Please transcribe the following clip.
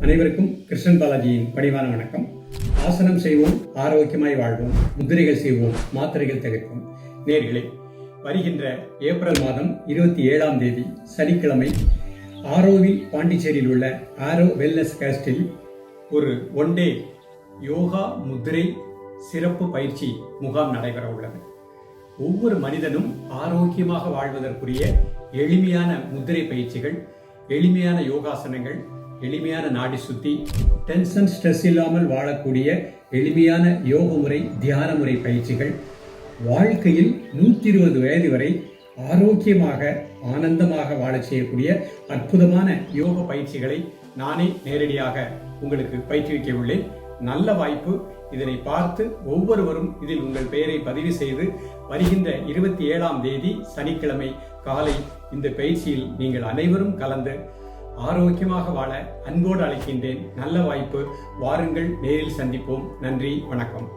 அனைவருக்கும் கிருஷ்ணன் பாலாஜியின் பணிவான வணக்கம். ஆசனம் செய்வோம், ஆரோக்கியமாய் வாழ்வோம், முத்திரைகள் செய்வோம், மாத்திரைகள் தவிர்ப்போம். நேர்களே, வருகின்ற ஏப்ரல் மாதம் 27ஆம் தேதி சனிக்கிழமை ஆரோவில் பாண்டிச்சேரியில் உள்ள ஆரோ வெல்னஸ் கேஸ்டில் ஒரு ஒன் டே யோகா முத்திரை சிறப்பு பயிற்சி முகாம் நடைபெற உள்ளது. ஒவ்வொரு மனிதனும் ஆரோக்கியமாக வாழ்வதற்குரிய எளிமையான முத்திரை பயிற்சிகள், எளிமையான யோகாசனங்கள், எளிமையான நாடி சுத்தி, டென்ஷன் ஸ்ட்ரெஸ் இல்லாமல் வாழக்கூடிய எளிமையான யோக முறை, தியான முறை பயிற்சிகள், வாழ்க்கையில் 120 வயது வரை ஆரோக்கியமாக ஆனந்தமாக வாழ செய்யக்கூடிய அற்புதமான யோக பயிற்சிகளை நானே நேரடியாக உங்களுக்கு பயிற்றுவிக்க உள்ளேன். நல்ல வாய்ப்பு. இதனை பார்த்து ஒவ்வொருவரும் இதில் உங்கள் பெயரை பதிவு செய்து வருகின்ற 27ஆம் தேதி சனிக்கிழமை காலை இந்த பயிற்சியில் நீங்கள் அனைவரும் கலந்து ஆரோக்கியமாக வாழ அன்போடு அழைக்கின்றேன். நல்ல வாய்ப்பு. வாருங்கள், நேரில் சந்திப்போம். நன்றி, வணக்கம்.